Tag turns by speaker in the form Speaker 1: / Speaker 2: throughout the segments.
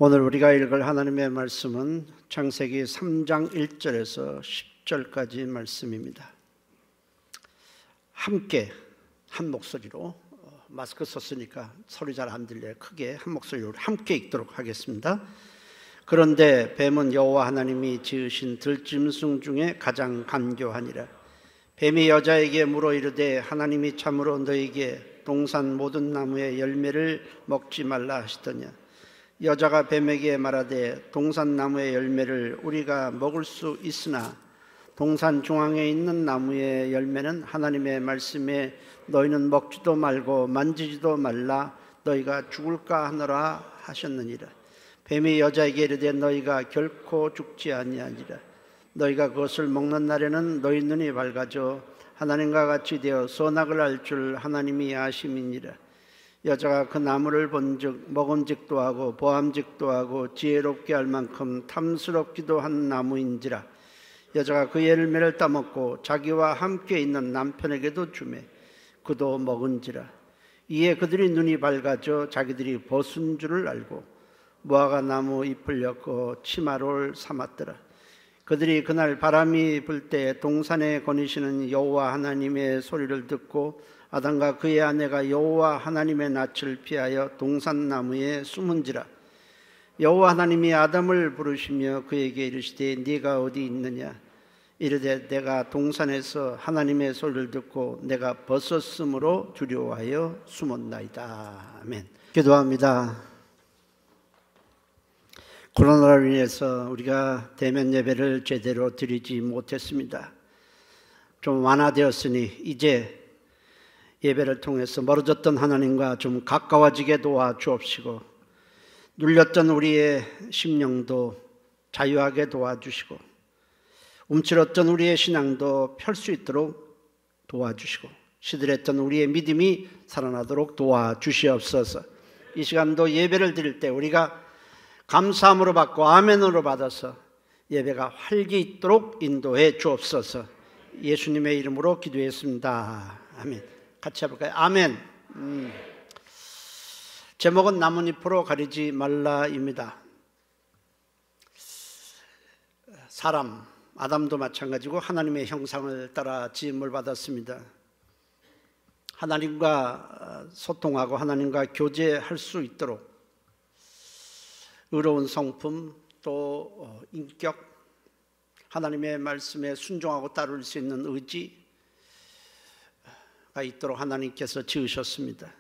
Speaker 1: 오늘 우리가 읽을 하나님의 말씀은 창세기 3장 1절에서 10절까지 말씀입니다. 함께 한 목소리로, 마스크 썼으니까 소리 잘 안 들려요. 크게 한 목소리로 함께 읽도록 하겠습니다. 그런데 뱀은 여호와 하나님이 지으신 들짐승 중에 가장 간교하니라. 뱀이 여자에게 물어 이르되 하나님이 참으로 너에게 동산 모든 나무의 열매를 먹지 말라 하시더냐. 여자가 뱀에게 말하되 동산 나무의 열매를 우리가 먹을 수 있으나 동산 중앙에 있는 나무의 열매는 하나님의 말씀에 너희는 먹지도 말고 만지지도 말라 너희가 죽을까 하노라 하셨느니라. 뱀이 여자에게 이르되 너희가 결코 죽지 아니하니라. 너희가 그것을 먹는 날에는 너희 눈이 밝아져 하나님과 같이 되어 선악을 알 줄 하나님이 아심이니라. 여자가 그 나무를 본즉 먹음직도 하고 보암직도 하고 지혜롭게 할 만큼 탐스럽기도 한 나무인지라. 여자가 그 열매를 따먹고 자기와 함께 있는 남편에게도 주매 그도 먹은지라. 이에 그들이 눈이 밝아져 자기들이 벗은 줄을 알고 무화과 나무 잎을 엮어 치마를 삼았더라. 그들이 그날 바람이 불 때 동산에 거니시는 여호와 하나님의 소리를 듣고 아담과 그의 아내가 여호와 하나님의 낯을 피하여 동산나무에 숨은지라. 여호와 하나님이 아담을 부르시며 그에게 이르시되 네가 어디 있느냐. 이르되 내가 동산에서 하나님의 소리를 듣고 내가 벗었으므로 두려워하여 숨었나이다. 아멘. 기도합니다. 코로나로 인해서 우리가 대면 예배를 제대로 드리지 못했습니다. 좀 완화되었으니 이제 예배를 통해서 멀어졌던 하나님과 좀 가까워지게 도와주옵시고 눌렸던 우리의 심령도 자유하게 도와주시고 움츠렸던 우리의 신앙도 펼 수 있도록 도와주시고 시들했던 우리의 믿음이 살아나도록 도와주시옵소서. 이 시간도 예배를 드릴 때 우리가 감사함으로 받고 아멘으로 받아서 예배가 활기 있도록 인도해 주옵소서. 예수님의 이름으로 기도했습니다. 아멘. 같이 해볼까요? 아멘. 제목은 나뭇잎으로 가리지 말라입니다. 사람, 아담도 마찬가지고 하나님의 형상을 따라 지음을 받았습니다. 하나님과 소통하고 하나님과 교제할 수 있도록 의로운 성품, 또 인격, 하나님의 말씀에 순종하고 따를 수 있는 의지가 있도록 하나님께서 지으셨습니다.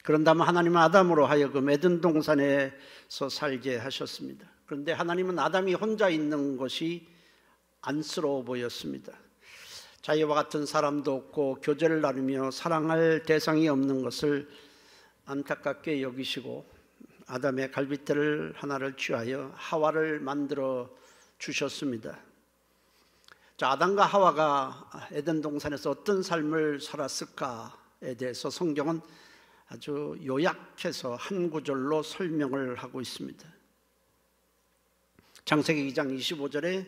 Speaker 1: 그런다면 하나님은 아담으로 하여금 에덴 동산에서 살게 하셨습니다. 그런데 하나님은 아담이 혼자 있는 것이 안쓰러워 보였습니다. 자기와 같은 사람도 없고 교제를 나누며 사랑할 대상이 없는 것을 안타깝게 여기시고 아담의 갈빗대를 하나를 취하여 하와를 만들어 주셨습니다. 자, 아담과 하와가 에덴 동산에서 어떤 삶을 살았을까에 대해서 성경은 아주 요약해서 한 구절로 설명을 하고 있습니다. 창세기 2장 25절에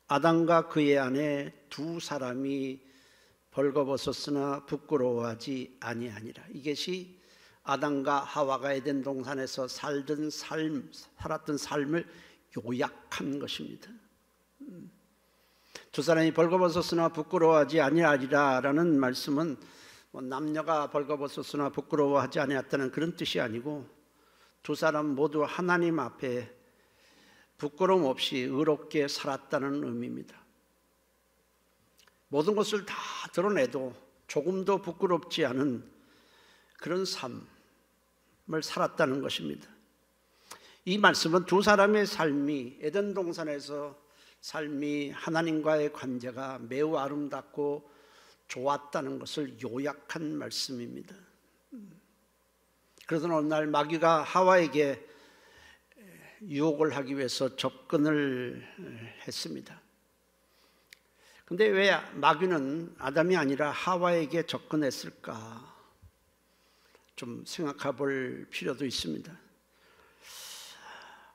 Speaker 1: 아담과 그의 아내 두 사람이 벌거벗었으나 부끄러워하지 아니하니라. 이것이 아담과 하와가 에덴 동산에서 살았던 삶을 요약한 것입니다. 두 사람이 벌거벗었으나 부끄러워하지 아니하리라라는 말씀은 남녀가 벌거벗었으나 부끄러워하지 아니했다는 그런 뜻이 아니고 두 사람 모두 하나님 앞에 부끄러움 없이 의롭게 살았다는 의미입니다. 모든 것을 다 드러내도 조금도 부끄럽지 않은 그런 삶을 살았다는 것입니다. 이 말씀은 두 사람의 삶이 에덴 동산에서 삶이 하나님과의 관계가 매우 아름답고 좋았다는 것을 요약한 말씀입니다. 그러던 어느 날 마귀가 하와에게 유혹을 하기 위해서 접근을 했습니다. 그런데 왜 마귀는 아담이 아니라 하와에게 접근했을까? 좀 생각해 볼 필요도 있습니다.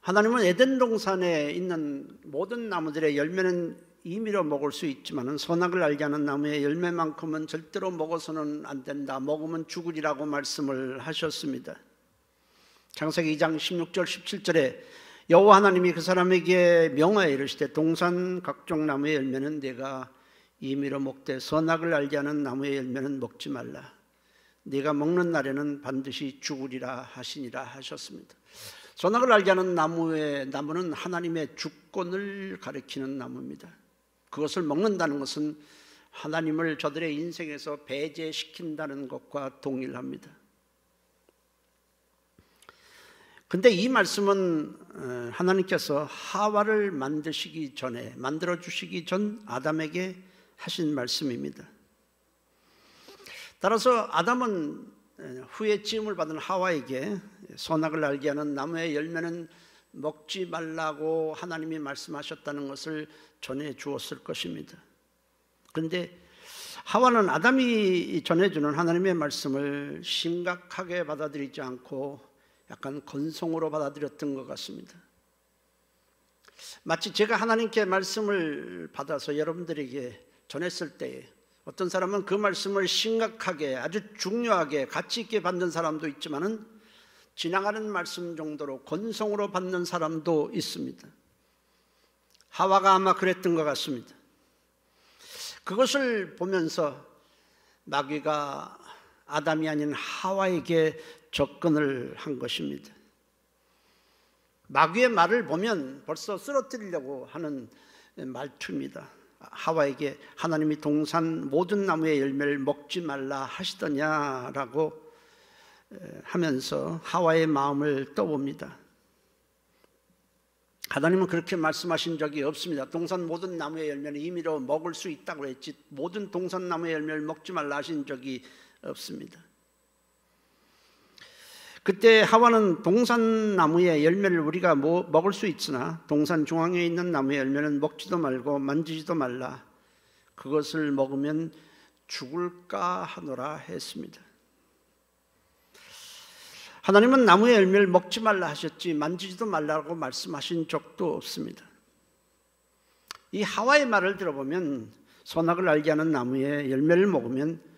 Speaker 1: 하나님은 에덴 동산에 있는 모든 나무들의 열매는 임의로 먹을 수 있지만 선악을 알게 하는 나무의 열매만큼은 절대로 먹어서는 안 된다. 먹으면 죽으리라고 말씀을 하셨습니다. 창세기 2장 16절 17절에 여호와 하나님이 그 사람에게 명하여 이르시되 동산 각종 나무의 열매는 네가 임의로 먹되 선악을 알게 하는 나무의 열매는 먹지 말라. 네가 먹는 날에는 반드시 죽으리라 하시니라 하셨습니다. 선악을 알게 하는 나무는 하나님의 주권을 가리키는 나무입니다. 그것을 먹는다는 것은 하나님을 저들의 인생에서 배제시킨다는 것과 동일합니다. 근데 이 말씀은 하나님께서 하와를 만들어 주시기 전 아담에게 하신 말씀입니다. 따라서 아담은 후에 지음을 받은 하와에게 선악을 알게 하는 나무의 열매는 먹지 말라고 하나님이 말씀하셨다는 것을 전해 주었을 것입니다. 그런데 하와는 아담이 전해주는 하나님의 말씀을 심각하게 받아들이지 않고 약간 건성으로 받아들였던 것 같습니다. 마치 제가 하나님께 말씀을 받아서 여러분들에게 전했을 때에 어떤 사람은 그 말씀을 심각하게 아주 중요하게 가치 있게 받는 사람도 있지만은 지나가는 말씀 정도로 건성으로 받는 사람도 있습니다. 하와가 아마 그랬던 것 같습니다. 그것을 보면서 마귀가 아담이 아닌 하와에게 접근을 한 것입니다. 마귀의 말을 보면 벌써 쓰러뜨리려고 하는 말투입니다. 하와에게 하나님이 동산 모든 나무의 열매를 먹지 말라 하시더냐라고 하면서 하와의 마음을 떠봅니다. 하나님은 그렇게 말씀하신 적이 없습니다. 동산 모든 나무의 열매는 임의로 먹을 수 있다고 했지 모든 동산 나무의 열매를 먹지 말라 하신 적이 없습니다. 그때 하와는 동산 나무의 열매를 우리가 먹을 수 있으나 동산 중앙에 있는 나무의 열매는 먹지도 말고 만지지도 말라. 그것을 먹으면 죽을까 하노라 했습니다. 하나님은 나무의 열매를 먹지 말라 하셨지 만지지도 말라고 말씀하신 적도 없습니다. 이 하와의 말을 들어보면 선악을 알게 하는 나무의 열매를 먹으면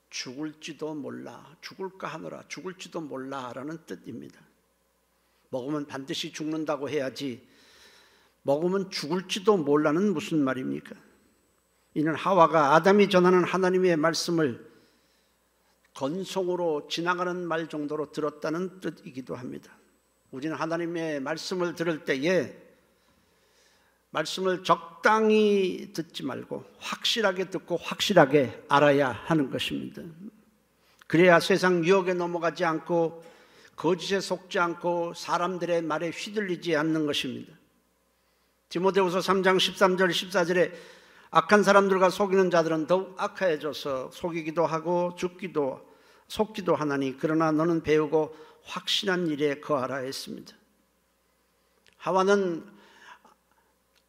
Speaker 1: 죽을지도 몰라, 죽을까 하노라, 죽을지도 몰라라는 뜻입니다. 먹으면 반드시 죽는다고 해야지 먹으면 죽을지도 몰라는 무슨 말입니까? 이는 하와가 아담이 전하는 하나님의 말씀을 건성으로 지나가는 말 정도로 들었다는 뜻이기도 합니다. 우리는 하나님의 말씀을 들을 때에 말씀을 적당히 듣지 말고 확실하게 듣고 확실하게 알아야 하는 것입니다. 그래야 세상 유혹에 넘어가지 않고 거짓에 속지 않고 사람들의 말에 휘둘리지 않는 것입니다. 디모데후서 3장 13절 14절에 악한 사람들과 속이는 자들은 더욱 악해져서 속이기도 하고 속기도 하나니 그러나 너는 배우고 확신한 일에 거하라 했습니다. 하와는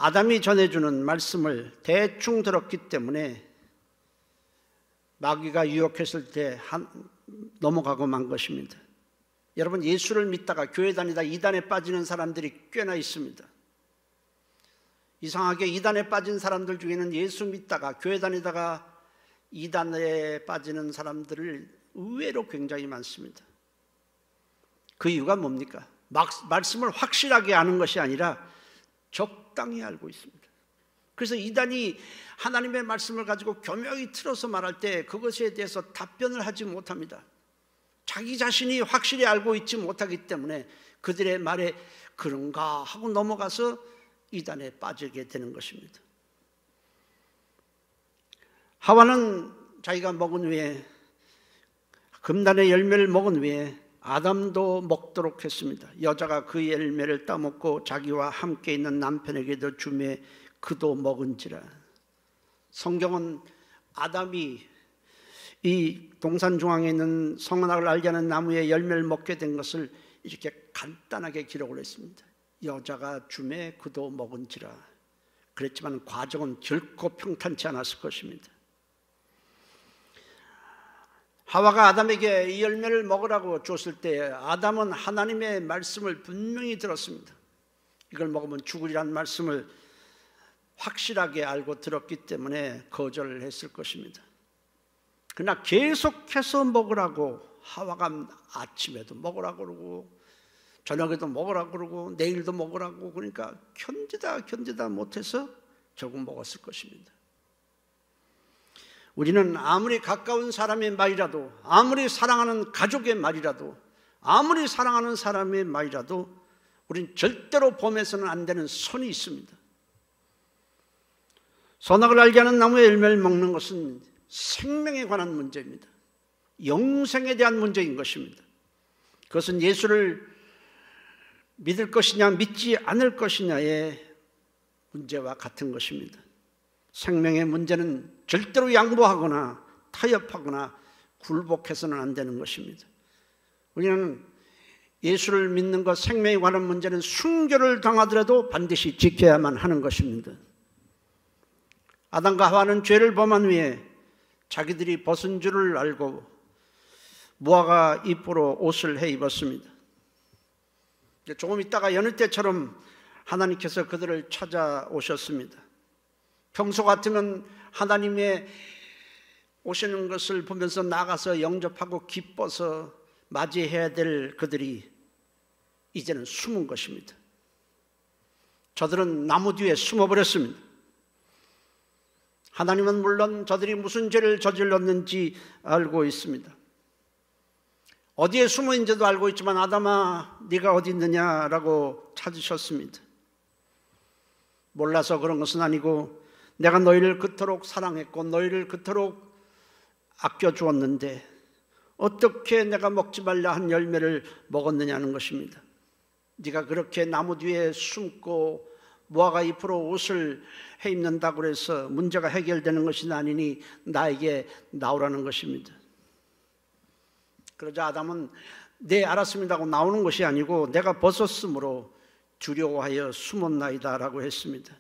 Speaker 1: 아담이 전해주는 말씀을 대충 들었기 때문에 마귀가 유혹했을 때 넘어가고 만 것입니다. 여러분, 예수를 믿다가 교회 다니다 이단에 빠지는 사람들이 꽤나 있습니다. 이상하게 이단에 빠진 사람들 중에는 예수 믿다가 교회 다니다가 이단에 빠지는 사람들을 의외로 굉장히 많습니다. 그 이유가 뭡니까? 말씀을 확실하게 아는 것이 아니라 적당히 알고 있습니다. 그래서 이단이 하나님의 말씀을 가지고 교묘히 틀어서 말할 때 그것에 대해서 답변을 하지 못합니다. 자기 자신이 확실히 알고 있지 못하기 때문에 그들의 말에 그런가 하고 넘어가서 이단에 빠지게 되는 것입니다. 하와는 자기가 먹은 후에 금단의 열매를 먹은 후에 아담도 먹도록 했습니다. 여자가 그 열매를 따먹고 자기와 함께 있는 남편에게도 주매 그도 먹은지라. 성경은 아담이 이 동산 중앙에 있는 선악을 알게 하는 나무의 열매를 먹게 된 것을 이렇게 간단하게 기록을 했습니다. 여자가 주매 그도 먹은지라. 그랬지만 과정은 결코 평탄치 않았을 것입니다. 하와가 아담에게 이 열매를 먹으라고 줬을 때 아담은 하나님의 말씀을 분명히 들었습니다. 이걸 먹으면 죽으리라는 말씀을 확실하게 알고 들었기 때문에 거절을 했을 것입니다. 그러나 계속해서 먹으라고 하와가 아침에도 먹으라고 그러고 저녁에도 먹으라고 그러고 내일도 먹으라고 그러니까 견디다 못해서 조금 먹었을 것입니다. 우리는 아무리 가까운 사람의 말이라도, 아무리 사랑하는 가족의 말이라도, 아무리 사랑하는 사람의 말이라도 우린 절대로 범해서는 안 되는 선이 있습니다. 선악을 알게 하는 나무의 열매를 먹는 것은 생명에 관한 문제입니다. 영생에 대한 문제인 것입니다. 그것은 예수를 믿을 것이냐 믿지 않을 것이냐의 문제와 같은 것입니다. 생명의 문제는 절대로 양보하거나 타협하거나 굴복해서는 안 되는 것입니다. 우리는 예수를 믿는 것, 생명에 관한 문제는 순교를 당하더라도 반드시 지켜야만 하는 것입니다. 아담과 하와는 죄를 범한 후에 자기들이 벗은 줄을 알고 무화과 잎으로 옷을 해 입었습니다. 조금 있다가 여느 때처럼 하나님께서 그들을 찾아오셨습니다. 평소 같으면 하나님의 오시는 것을 보면서 나가서 영접하고 기뻐서 맞이해야 될 그들이 이제는 숨은 것입니다. 저들은 나무 뒤에 숨어버렸습니다. 하나님은 물론 저들이 무슨 죄를 저질렀는지 알고 있습니다. 어디에 숨어 있는지도 알고 있지만 아담아 네가 어디 있느냐라고 찾으셨습니다. 몰라서 그런 것은 아니고 내가 너희를 그토록 사랑했고 너희를 그토록 아껴주었는데 어떻게 내가 먹지 말라 한 열매를 먹었느냐는 것입니다. 네가 그렇게 나무 뒤에 숨고 무화과 잎으로 옷을 해 입는다고 해서 문제가 해결되는 것이 아니니 나에게 나오라는 것입니다. 그러자 아담은 네 알았습니다 하고 나오는 것이 아니고 내가 벗었으므로 두려워하여 숨었나이다 라고 했습니다.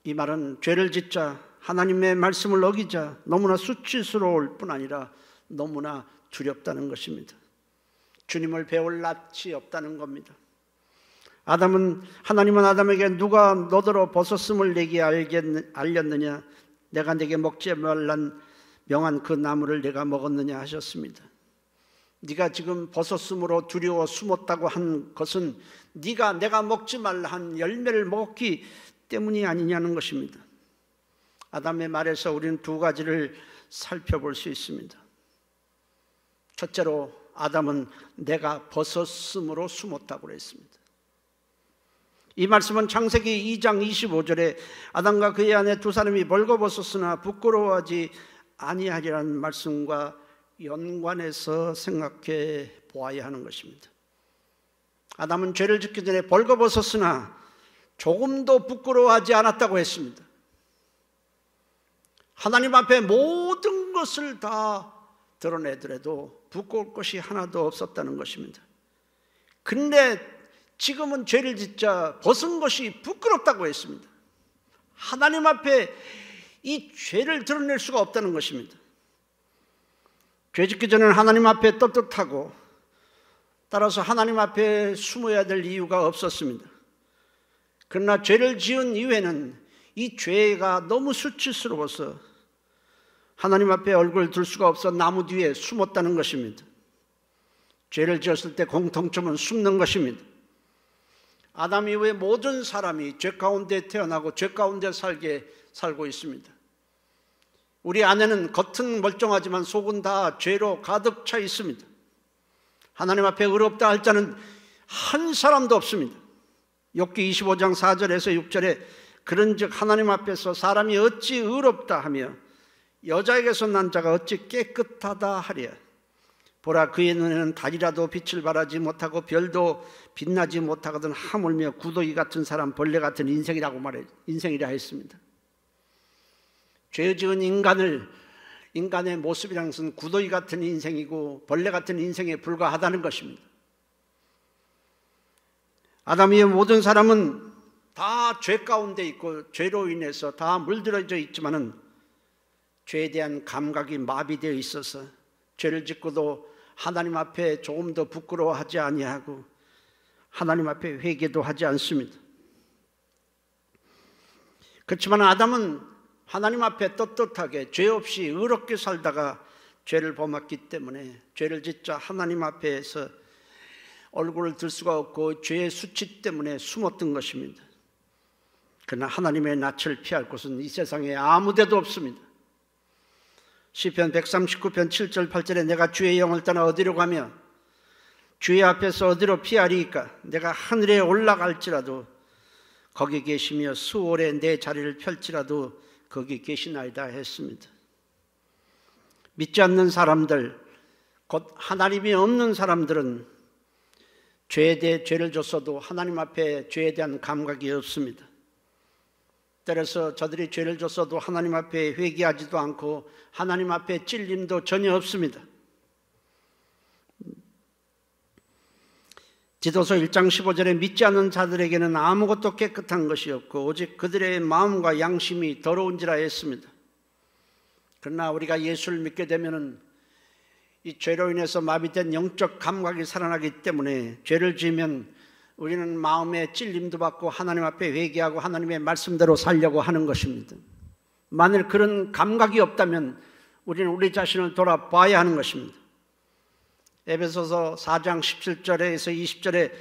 Speaker 1: 이 말은 죄를 짓자 하나님의 말씀을 어기자 너무나 수치스러울 뿐 아니라 너무나 두렵다는 것입니다. 주님을 배울 낯이 없다는 겁니다. 하나님은 아담에게 누가 너더러 벗었음을 내게 알렸느냐? 내가 내게 먹지 말란 명한 그 나무를 내가 먹었느냐 하셨습니다. 네가 지금 벗었음으로 두려워 숨었다고 한 것은 네가 내가 먹지 말라 한 열매를 먹었기 때문이 아니냐는 것입니다. 아담의 말에서 우리는 두 가지를 살펴볼 수 있습니다. 첫째로 아담은 내가 벗었음으로 숨었다고 했습니다. 이 말씀은 창세기 2장 25절에 아담과 그의 아내 두 사람이 벌거벗었으나 부끄러워하지 아니하리라는 말씀과 연관해서 생각해 보아야 하는 것입니다. 아담은 죄를 짓기 전에 벌거벗었으나 조금도 부끄러워하지 않았다고 했습니다. 하나님 앞에 모든 것을 다 드러내더라도 부끄러울 것이 하나도 없었다는 것입니다. 근데 지금은 죄를 짓자 벗은 것이 부끄럽다고 했습니다. 하나님 앞에 이 죄를 드러낼 수가 없다는 것입니다. 죄 짓기 전에는 하나님 앞에 떳떳하고 따라서 하나님 앞에 숨어야 될 이유가 없었습니다. 그러나 죄를 지은 이후에는 이 죄가 너무 수치스러워서 하나님 앞에 얼굴을 들 수가 없어 나무 뒤에 숨었다는 것입니다. 죄를 지었을 때 공통점은 숨는 것입니다. 아담 이후에 모든 사람이 죄 가운데 태어나고 죄 가운데 살고 있습니다. 우리 안에는 겉은 멀쩡하지만 속은 다 죄로 가득 차 있습니다. 하나님 앞에 의롭다 할 자는 한 사람도 없습니다. 욥기 25장 4절에서 6절에 그런즉 하나님 앞에서 사람이 어찌 의롭다 하며 여자에게서 난 자가 어찌 깨끗하다 하랴. 보라 그의 눈에는 달이라도 빛을 발하지 못하고 별도 빛나지 못하거든 하물며 구더기 같은 사람 벌레 같은 인생이라 했습니다. 죄 지은 인간의 모습이라는 것은 구더기 같은 인생이고 벌레 같은 인생에 불과하다는 것입니다. 아담 이후의 모든 사람은 다 죄 가운데 있고 죄로 인해서 다 물들어져 있지만은 죄에 대한 감각이 마비되어 있어서 죄를 짓고도 하나님 앞에 조금 더 부끄러워하지 아니하고 하나님 앞에 회개도 하지 않습니다. 그렇지만 아담은 하나님 앞에 떳떳하게 죄 없이 의롭게 살다가 죄를 범했기 때문에 죄를 짓자 하나님 앞에서 얼굴을 들 수가 없고 죄의 수치 때문에 숨었던 것입니다. 그러나 하나님의 낯을 피할 곳은 이 세상에 아무 데도 없습니다. 시편 139편 7절 8절에 내가 주의 영을 떠나 어디로 가며 주의 앞에서 어디로 피하리이까? 내가 하늘에 올라갈지라도 거기 계시며 수월에 내 자리를 펼치라도 거기 계시나이다 했습니다. 믿지 않는 사람들, 곧 하나님이 없는 사람들은 죄에 대해 죄를 졌어도 하나님 앞에 죄에 대한 감각이 없습니다. 따라서 저들이 죄를 졌어도 하나님 앞에 회개하지도 않고 하나님 앞에 찔림도 전혀 없습니다. 디도서 1장 15절에 믿지 않는 자들에게는 아무것도 깨끗한 것이 없고 오직 그들의 마음과 양심이 더러운지라 했습니다. 그러나 우리가 예수를 믿게 되면은 이 죄로 인해서 마비된 영적 감각이 살아나기 때문에 죄를 지으면 우리는 마음에 찔림도 받고 하나님 앞에 회개하고 하나님의 말씀대로 살려고 하는 것입니다. 만일 그런 감각이 없다면 우리는 우리 자신을 돌아봐야 하는 것입니다. 에베소서 4장 17절에서 20절에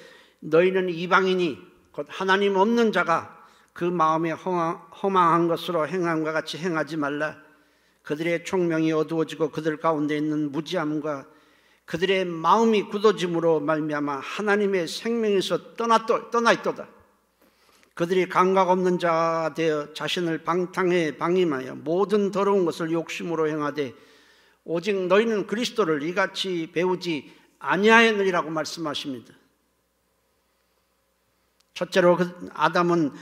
Speaker 1: 너희는 이방인이 곧 하나님 없는 자가 그 마음에 허망한 것으로 행함과 같이 행하지 말라. 그들의 총명이 어두워지고 그들 가운데 있는 무지함과 그들의 마음이 굳어짐으로 말미암아 하나님의 생명에서 떠나 있도다. 그들이 감각 없는 자가 되어 자신을 방탕에 방임하여 모든 더러운 것을 욕심으로 행하되 오직 너희는 그리스도를 이같이 배우지 아니하였느니라고 말씀하십니다. 첫째로 아담은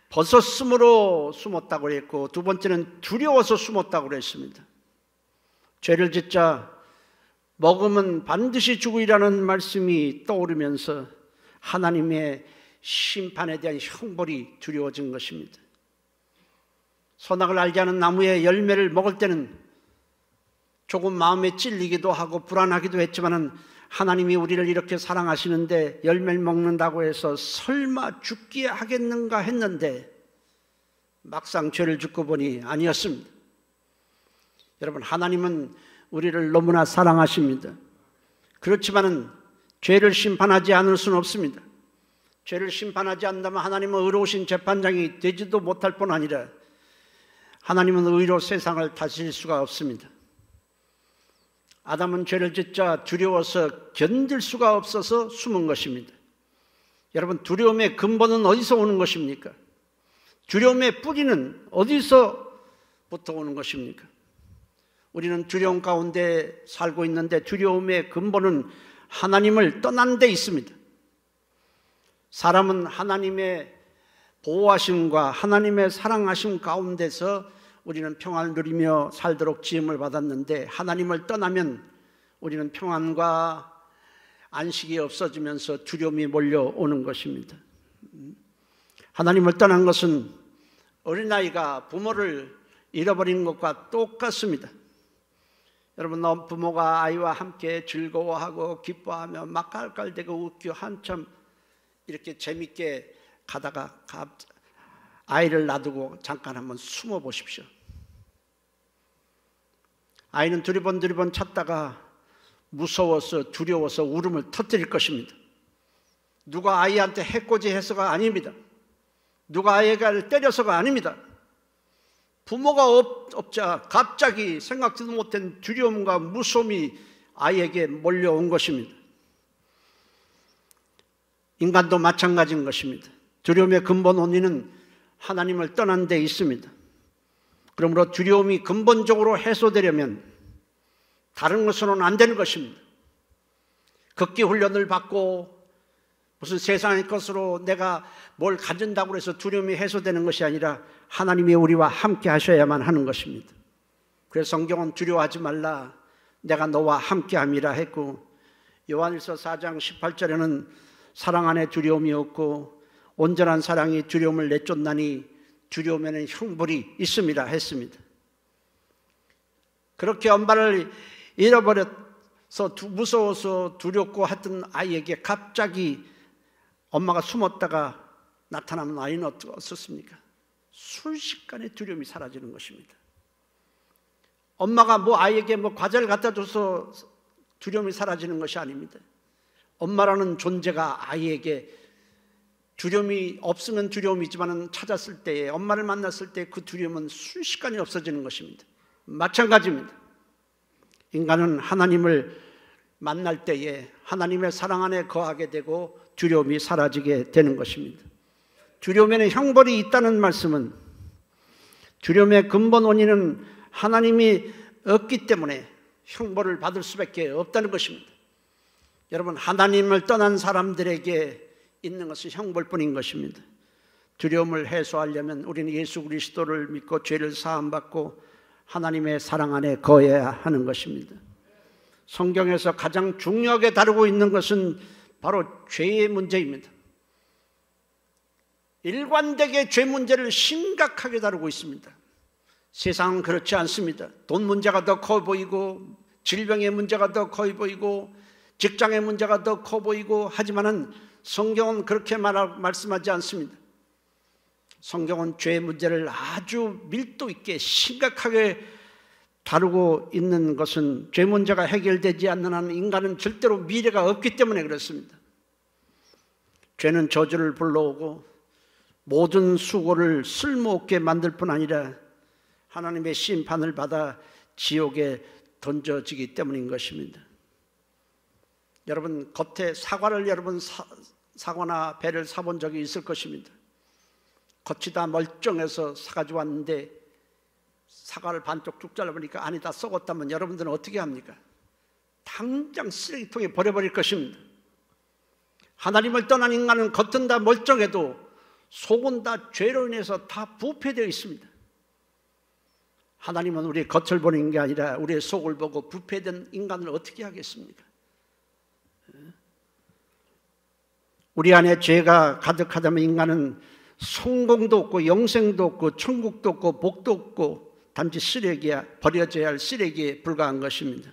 Speaker 1: 벗었으므로 숨었다고 했고 두 번째는 두려워서 숨었다고 했습니다. 죄를 짓자 먹으면 반드시 죽으리라는 말씀이 떠오르면서 하나님의 심판에 대한 형벌이 두려워진 것입니다. 선악을 알지 않은 나무의 열매를 먹을 때는 조금 마음에 찔리기도 하고 불안하기도 했지만 하나님이 우리를 이렇게 사랑하시는데 열매를 먹는다고 해서 설마 죽게 하겠는가 했는데 막상 죄를 짓고 보니 아니었습니다. 여러분, 하나님은 우리를 너무나 사랑하십니다. 그렇지만은 죄를 심판하지 않을 수는 없습니다. 죄를 심판하지 않는다면 하나님은 의로우신 재판장이 되지도 못할 뿐 아니라 하나님은 의로 세상을 다스릴 수가 없습니다. 아담은 죄를 짓자 두려워서 견딜 수가 없어서 숨은 것입니다. 여러분, 두려움의 근본은 어디서 오는 것입니까? 두려움의 뿌리는 어디서부터 오는 것입니까? 우리는 두려움 가운데 살고 있는데 두려움의 근본은 하나님을 떠난 데 있습니다. 사람은 하나님의 보호하심과 하나님의 사랑하심 가운데서 우리는 평안을 누리며 살도록 지음을 받았는데 하나님을 떠나면 우리는 평안과 안식이 없어지면서 두려움이 몰려오는 것입니다. 하나님을 떠난 것은 어린아이가 부모를 잃어버리는 것과 똑같습니다. 여러분, 부모가 아이와 함께 즐거워하고 기뻐하며 막 깔깔대고 웃겨 한참 이렇게 재밌게 가다가 아이를 놔두고 잠깐 한번 숨어 보십시오. 아이는 두리번 찾다가 무서워서 두려워서 울음을 터뜨릴 것입니다. 누가 아이한테 해코지해서가 아닙니다. 누가 아이를 때려서가 아닙니다. 부모가 없자 갑자기 생각지도 못한 두려움과 무서움이 아이에게 몰려온 것입니다. 인간도 마찬가지인 것입니다. 두려움의 근본 원인은 하나님을 떠난 데 있습니다. 그러므로 두려움이 근본적으로 해소되려면 다른 것으로는 안 되는 것입니다. 극기 훈련을 받고 무슨 세상의 것으로 내가 뭘 가진다고 해서 두려움이 해소되는 것이 아니라 하나님이 우리와 함께 하셔야만 하는 것입니다. 그래서 성경은 두려워하지 말라, 내가 너와 함께 함이라 했고, 요한일서 4장 18절에는 사랑 안에 두려움이 없고 온전한 사랑이 두려움을 내쫓나니 두려움에는 형벌이 있음이라 했습니다. 그렇게 엄마를 잃어버려서 무서워서 두렵고 했던 아이에게 갑자기 엄마가 숨었다가 나타나면 아이는 어떻습니까? 순식간에 두려움이 사라지는 것입니다. 엄마가 아이에게 과자를 갖다 줘서 두려움이 사라지는 것이 아닙니다. 엄마라는 존재가 아이에게 두려움이 없으면 두려움이지만 찾았을 때에, 엄마를 만났을 때 그 두려움은 순식간에 없어지는 것입니다. 마찬가지입니다. 인간은 하나님을 만날 때에 하나님의 사랑 안에 거하게 되고 두려움이 사라지게 되는 것입니다. 두려움에는 형벌이 있다는 말씀은, 두려움의 근본 원인은 하나님이 없기 때문에 형벌을 받을 수밖에 없다는 것입니다. 여러분, 하나님을 떠난 사람들에게 있는 것은 형벌뿐인 것입니다. 두려움을 해소하려면 우리는 예수 그리스도를 믿고 죄를 사함받고 하나님의 사랑 안에 거해야 하는 것입니다. 성경에서 가장 중요하게 다루고 있는 것은 바로 죄의 문제입니다. 일관되게 죄 문제를 심각하게 다루고 있습니다. 세상은 그렇지 않습니다. 돈 문제가 더 커 보이고, 질병의 문제가 더 커 보이고, 직장의 문제가 더 커 보이고, 하지만은 성경은 그렇게 말씀하지 않습니다. 성경은 죄의 문제를 아주 밀도 있게 심각하게 다루고 있는 것은, 죄 문제가 해결되지 않는 한 인간은 절대로 미래가 없기 때문에 그렇습니다. 죄는 저주를 불러오고 모든 수고를 쓸모없게 만들 뿐 아니라 하나님의 심판을 받아 지옥에 던져지기 때문인 것입니다. 여러분, 겉에 사과를 사과나 배를 사본 적이 있을 것입니다. 겉이 다 멀쩡해서 사가지고 왔는데 사과를 반쪽 쭉 잘라보니까 안이 다 썩었다면 여러분들은 어떻게 합니까? 당장 쓰레기통에 버려버릴 것입니다. 하나님을 떠난 인간은 겉은 다 멀쩡해도 속은 다 죄로 인해서 다 부패되어 있습니다. 하나님은 우리의 겉을 보는 게 아니라 우리의 속을 보고 부패된 인간을 어떻게 하겠습니까? 우리 안에 죄가 가득하다면 인간은 성공도 없고 영생도 없고 천국도 없고 복도 없고 단지 쓰레기야, 버려져야 할 쓰레기에 불과한 것입니다.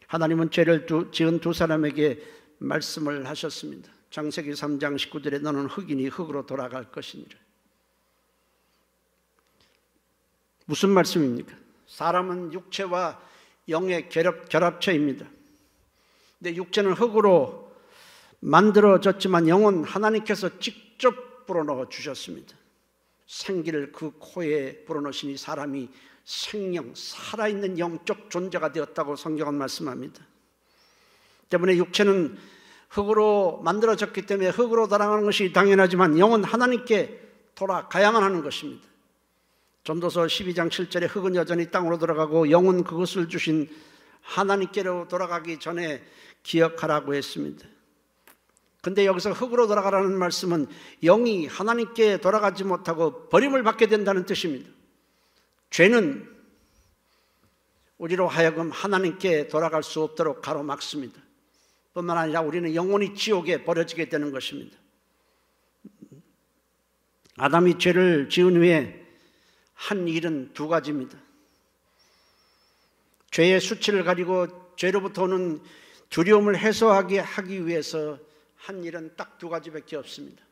Speaker 1: 하나님은 죄를 지은 두 사람에게 말씀을 하셨습니다. 창세기 3장 19절에 너는 흙이니 흙으로 돌아갈 것이니라. 무슨 말씀입니까? 사람은 육체와 영의 결합체입니다. 근데 육체는 흙으로 만들어졌지만 영은 하나님께서 직접 불어넣어 주셨습니다. 생기를 그 코에 불어넣으시니 사람이 생명, 살아있는 영적 존재가 되었다고 성경은 말씀합니다. 때문에 육체는 흙으로 만들어졌기 때문에 흙으로 돌아가는 것이 당연하지만 영은 하나님께 돌아가야만 하는 것입니다. 전도서 12장 7절에 흙은 여전히 땅으로 돌아가고 영은 그것을 주신 하나님께로 돌아가기 전에 기억하라고 했습니다. 근데 여기서 흙으로 돌아가라는 말씀은 영이 하나님께 돌아가지 못하고 버림을 받게 된다는 뜻입니다. 죄는 우리로 하여금 하나님께 돌아갈 수 없도록 가로막습니다. 뿐만 아니라 우리는 영원히 지옥에 버려지게 되는 것입니다. 아담이 죄를 지은 후에 한 일은 두 가지입니다. 죄의 수치를 가리고 죄로부터 오는 두려움을 해소하게 하기 위해서 한 일은 딱 두 가지밖에 없습니다.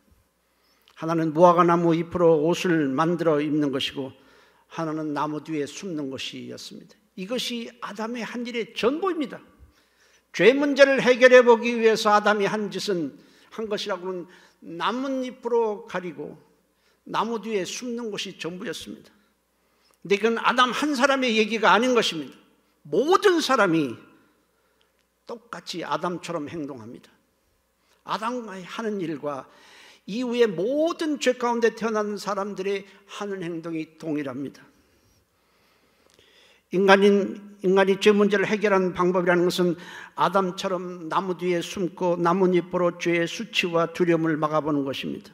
Speaker 1: 하나는 무화과나무 잎으로 옷을 만들어 입는 것이고 하나는 나무 뒤에 숨는 것이었습니다. 이것이 아담의 한 일의 전부입니다. 죄 문제를 해결해 보기 위해서 아담이 한 것이라고는 나뭇잎으로 가리고 나무 뒤에 숨는 것이 전부였습니다. 근데 이건 아담 한 사람의 얘기가 아닌 것입니다. 모든 사람이 똑같이 아담처럼 행동합니다. 아담이 하는 일과 이후에 모든 죄 가운데 태어난 사람들의 하는 행동이 동일합니다. 인간이 죄 문제를 해결하는 방법이라는 것은 아담처럼 나무 뒤에 숨고 나뭇잎으로 죄의 수치와 두려움을 막아보는 것입니다.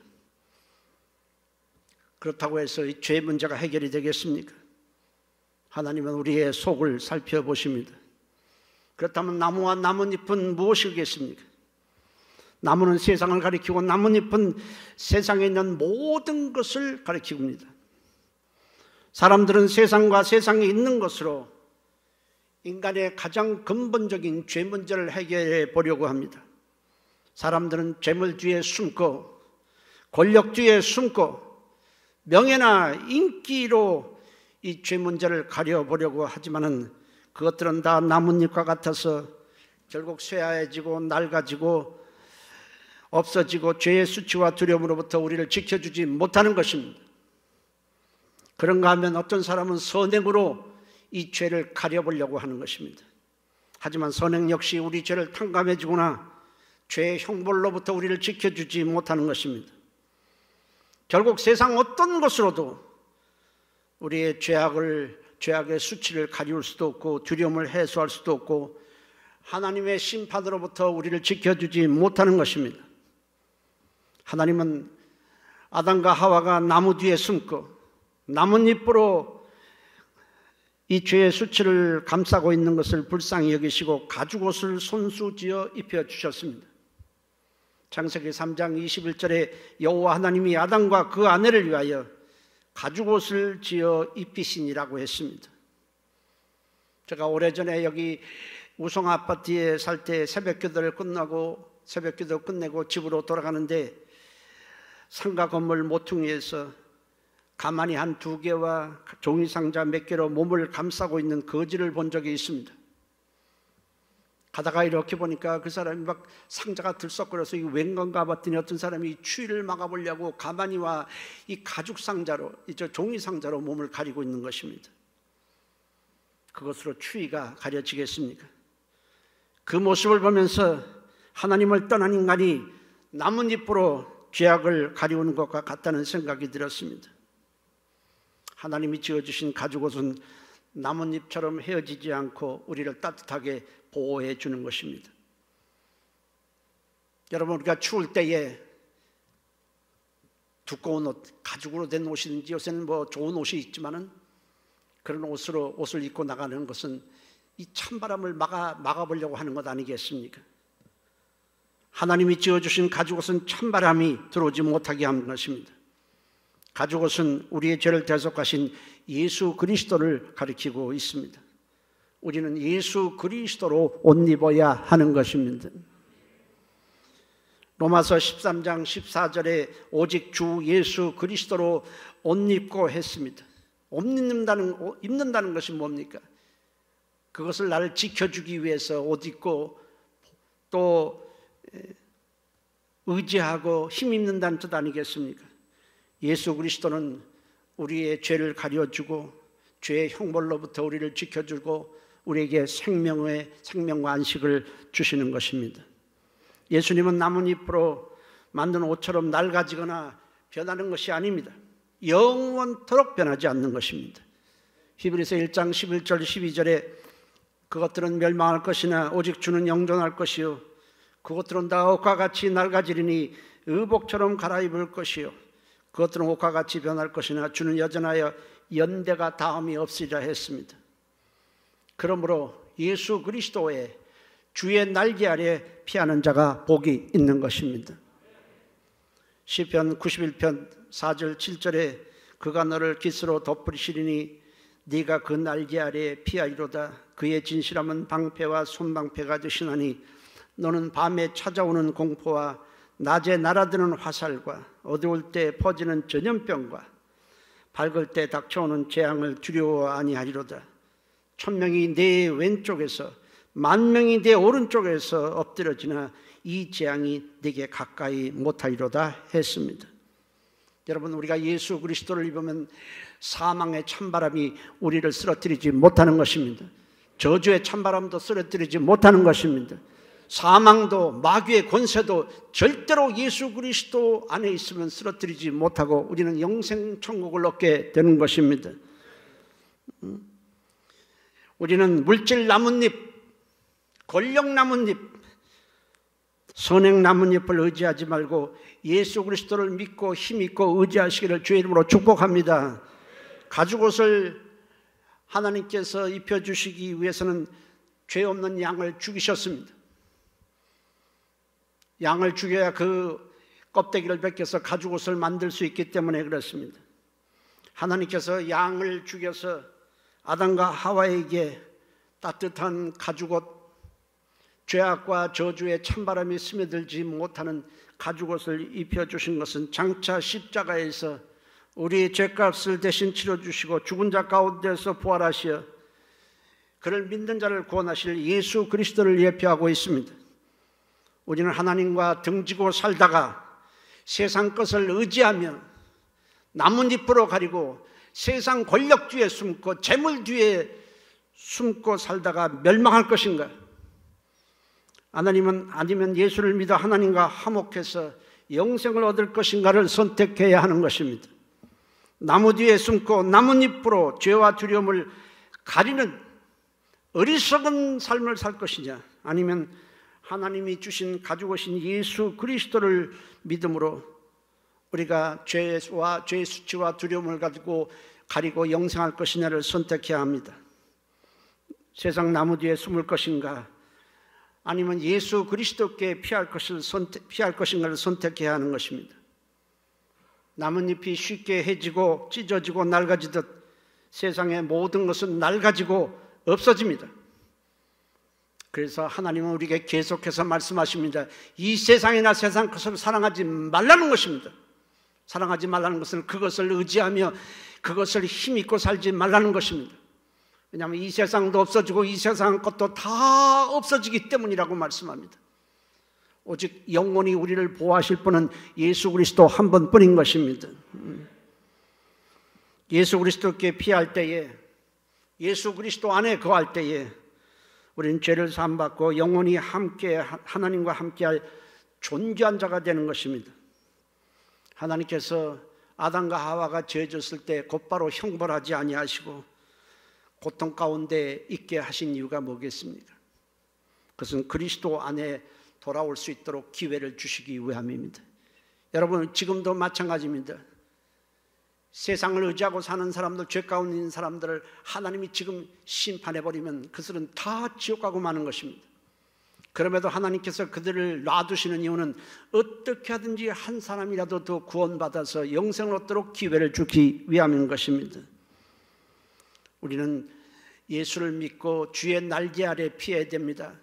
Speaker 1: 그렇다고 해서 이 죄 문제가 해결이 되겠습니까? 하나님은 우리의 속을 살펴보십니다. 그렇다면 나무와 나뭇잎은 무엇이겠습니까? 나무는 세상을 가리키고 나뭇잎은 세상에 있는 모든 것을 가리킵니다. 사람들은 세상과 세상에 있는 것으로 인간의 가장 근본적인 죄 문제를 해결해 보려고 합니다. 사람들은 재물 뒤에 숨고 권력 뒤에 숨고 명예나 인기로 이 죄 문제를 가려보려고 하지만은 그것들은 다 나뭇잎과 같아서 결국 쇠하해지고 낡아지고 없어지고 죄의 수치와 두려움으로부터 우리를 지켜주지 못하는 것입니다. 그런가 하면 어떤 사람은 선행으로 이 죄를 가려보려고 하는 것입니다. 하지만 선행 역시 우리 죄를 탕감해주거나 죄의 형벌로부터 우리를 지켜주지 못하는 것입니다. 결국 세상 어떤 것으로도 우리의 죄악의 수치를 가리울 수도 없고 두려움을 해소할 수도 없고 하나님의 심판으로부터 우리를 지켜주지 못하는 것입니다. 하나님은 아담과 하와가 나무 뒤에 숨고 나뭇잎으로 이 죄의 수치를 감싸고 있는 것을 불쌍히 여기시고 가죽옷을 손수지어 입혀주셨습니다. 창세기 3장 21절에 여호와 하나님이 아담과 그 아내를 위하여 가죽옷을 지어 입히시니라고 했습니다. 제가 오래전에 여기 우성 아파트에 살 때 새벽기도 끝내고 집으로 돌아가는데 상가 건물 모퉁이에서 가만히 한 2개와 종이상자 몇 개로 몸을 감싸고 있는 거지를 본 적이 있습니다. 가다가 이렇게 보니까 그 사람이 막 상자가 들썩거려서 이게 웬 건가 봤더니 어떤 사람이 추위를 막아보려고 가만히와 이 가죽 상자로, 종이 상자로 몸을 가리고 있는 것입니다. 그것으로 추위가 가려지겠습니까? 그 모습을 보면서 하나님을 떠난 인간이 나뭇잎으로 죄악을 가리우는 것과 같다는 생각이 들었습니다. 하나님이 지어주신 가죽옷은 나뭇잎처럼 헤어지지 않고 우리를 따뜻하게 보호해 주는 것입니다. 여러분, 우리가 추울 때에 두꺼운 옷, 가죽으로 된 옷이든지 요새는 뭐 좋은 옷이 있지만은 그런 옷을 입고 나가는 것은 이 찬바람을 막아보려고 하는 것 아니겠습니까? 하나님이 지어주신 가죽옷은 찬바람이 들어오지 못하게 하는 것입니다. 가죽옷은 우리의 죄를 대속하신 예수 그리스도를 가리키고 있습니다. 우리는 예수 그리스도로 옷 입어야 하는 것입니다. 로마서 13장 14절에 오직 주 예수 그리스도로 옷 입고 했습니다. 옷 입는다는 것이 뭡니까? 그것을 나를 지켜주기 위해서 옷 입고 또 의지하고 힘 입는다는 뜻 아니겠습니까? 예수 그리스도는 우리의 죄를 가려주고 죄의 형벌로부터 우리를 지켜주고 우리에게 생명과 안식을 주시는 것입니다. 예수님은 나뭇잎으로 만든 옷처럼 낡아지거나 변하는 것이 아닙니다. 영원토록 변하지 않는 것입니다. 히브리서 1장 11절 12절에 그것들은 멸망할 것이나 오직 주는 영존할 것이요 그것들은 다 옷과 같이 낡아지리니 의복처럼 갈아입을 것이요 그것들은 옷과 같이 변할 것이나 주는 여전하여 연대가 다함이 없으리라 했습니다. 그러므로 예수 그리스도의 주의 날개 아래 피하는 자가 복이 있는 것입니다. 시편 91편 4절 7절에 그가 너를 깃으로 덮으시리니 네가 그 날개 아래 피하리로다. 그의 진실함은 방패와 손방패가 되시나니 너는 밤에 찾아오는 공포와 낮에 날아드는 화살과 어두울 때 퍼지는 전염병과 밝을 때 닥쳐오는 재앙을 두려워 아니하리로다. 1000명이 내 왼쪽에서 10,000명이 내 오른쪽에서 엎드려지나 이 재앙이 네게 가까이 못하리로다 했습니다. 여러분, 우리가 예수 그리스도를 입으면 사망의 찬바람이 우리를 쓰러뜨리지 못하는 것입니다. 저주의 찬바람도 쓰러뜨리지 못하는 것입니다. 사망도 마귀의 권세도 절대로 예수 그리스도 안에 있으면 쓰러뜨리지 못하고 우리는 영생 천국을 얻게 되는 것입니다. 우리는 물질 나뭇잎, 권력 나뭇잎, 선행 나뭇잎을 의지하지 말고 예수 그리스도를 믿고 힘있고 의지하시기를 주의 이름으로 축복합니다. 가죽옷을 하나님께서 입혀주시기 위해서는 죄 없는 양을 죽이셨습니다. 양을 죽여야 그 껍데기를 벗겨서 가죽옷을 만들 수 있기 때문에 그렇습니다. 하나님께서 양을 죽여서 아담과 하와에게 따뜻한 가죽옷, 죄악과 저주의 찬바람이 스며들지 못하는 가죽옷을 입혀주신 것은 장차 십자가에서 우리의 죄값을 대신 치러주시고 죽은 자 가운데서 부활하시어 그를 믿는 자를 구원하실 예수 그리스도를 예표하고 있습니다. 우리는 하나님과 등지고 살다가 세상 것을 의지하며 나뭇잎으로 가리고 세상 권력 뒤에 숨고 재물 뒤에 숨고 살다가 멸망할 것인가? 아니면 예수를 믿어 하나님과 화목해서 영생을 얻을 것인가를 선택해야 하는 것입니다. 나무 뒤에 숨고 나뭇잎으로 죄와 두려움을 가리는 어리석은 삶을 살 것이냐, 아니면 하나님이 가지고 오신 예수 그리스도를 믿음으로 우리가 죄와 죄의 수치와 두려움을 가리고 영생할 것이냐를 선택해야 합니다. 세상 나무 뒤에 숨을 것인가, 아니면 예수 그리스도께 피할 것인가를 선택해야 하는 것입니다. 나뭇잎이 쉽게 해지고 찢어지고 낡아지듯 세상의 모든 것은 낡아지고 없어집니다. 그래서 하나님은 우리에게 계속해서 말씀하십니다. 이 세상이나 세상 것을 사랑하지 말라는 것입니다. 사랑하지 말라는 것은 그것을 의지하며 그것을 힘입고 살지 말라는 것입니다. 왜냐하면 이 세상도 없어지고 이 세상 것도 다 없어지기 때문이라고 말씀합니다. 오직 영원히 우리를 보호하실 분은 예수 그리스도 한 분뿐인 것입니다. 예수 그리스도께 피할 때에, 예수 그리스도 안에 거할 때에 우리는 죄를 사함받고 영원히 하나님과 함께할 존귀한 자가 되는 것입니다. 하나님께서 아담과 하와가 죄 졌을 때 곧바로 형벌하지 아니하시고 고통 가운데 있게 하신 이유가 뭐겠습니까? 그것은 그리스도 안에 돌아올 수 있도록 기회를 주시기 위함입니다. 여러분, 지금도 마찬가지입니다. 세상을 의지하고 사는 사람들, 죄 가운데 있는 사람들을 하나님이 지금 심판해버리면 그들은 다 지옥 가고 마는 것입니다. 그럼에도 하나님께서 그들을 놔두시는 이유는 어떻게 하든지 한 사람이라도 더 구원받아서 영생을 얻도록 기회를 주기 위함인 것입니다. 우리는 예수를 믿고 주의 날개 아래 피해야 됩니다.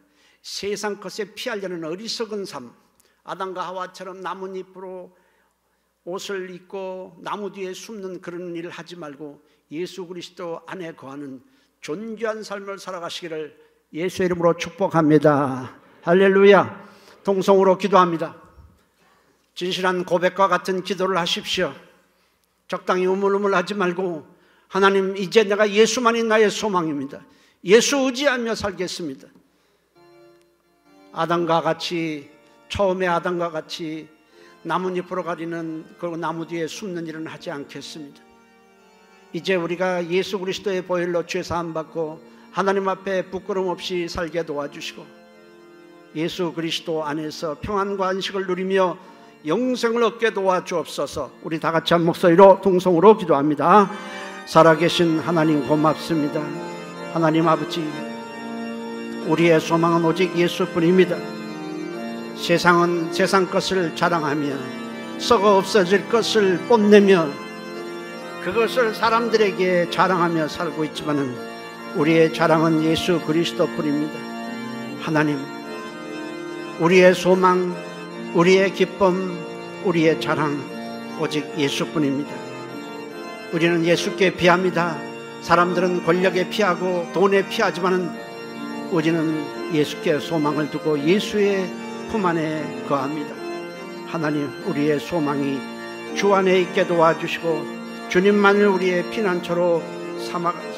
Speaker 1: 세상 것에 피하려는 어리석은 삶, 아담과 하와처럼 나뭇잎으로 옷을 입고 나무 뒤에 숨는 그런 일을 하지 말고 예수 그리스도 안에 거하는 존귀한 삶을 살아가시기를 예수의 이름으로 축복합니다. 할렐루야. 동성으로 기도합니다. 진실한 고백과 같은 기도를 하십시오. 적당히 우물우물하지 말고, 하나님, 이제 내가 예수만이 나의 소망입니다. 예수 의지하며 살겠습니다. 처음에 아담과 같이 나뭇잎으로 가리는 그 나무 뒤에 숨는 일은 하지 않겠습니다. 이제 우리가 예수 그리스도의 보혈로 죄 사함 받고 하나님 앞에 부끄럼 없이 살게 도와주시고 예수 그리스도 안에서 평안과 안식을 누리며 영생을 얻게 도와주옵소서. 우리 다 같이 한 목소리로 동성으로 기도합니다. 살아계신 하나님 고맙습니다. 하나님 아버지, 우리의 소망은 오직 예수뿐입니다. 세상은 세상 것을 자랑하며 썩어 없어질 것을 뽐내며 그것을 사람들에게 자랑하며 살고 있지만은 우리의 자랑은 예수 그리스도뿐입니다. 하나님, 우리의 소망, 우리의 기쁨, 우리의 자랑 오직 예수뿐입니다. 우리는 예수께 피합니다. 사람들은 권력에 피하고 돈에 피하지만은 우리는 예수께 소망을 두고 예수의 품 안에 거합니다. 하나님, 우리의 소망이 주 안에 있게 도와주시고 주님만을 우리의 피난처로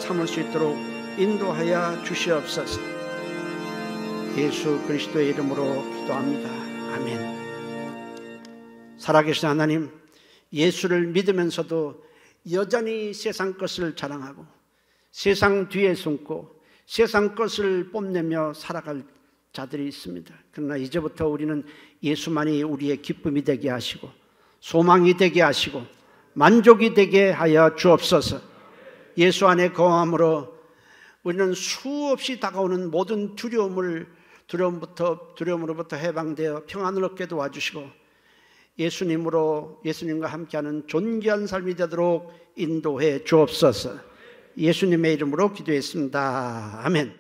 Speaker 1: 삼을 수 있도록 인도하여 주시옵소서. 예수 그리스도의 이름으로 기도합니다. 아멘. 살아계신 하나님, 예수를 믿으면서도 여전히 세상 것을 자랑하고 세상 뒤에 숨고 세상 것을 뽐내며 살아갈 자들이 있습니다. 그러나 이제부터 우리는 예수만이 우리의 기쁨이 되게 하시고 소망이 되게 하시고 만족이 되게 하여 주옵소서. 예수 안에 거함으로 우리는 수없이 다가오는 모든 두려움으로부터 해방되어 평안을 얻게 도와주시고 예수님과 함께하는 존귀한 삶이 되도록 인도해 주옵소서. 예수님의 이름으로 기도했습니다. 아멘.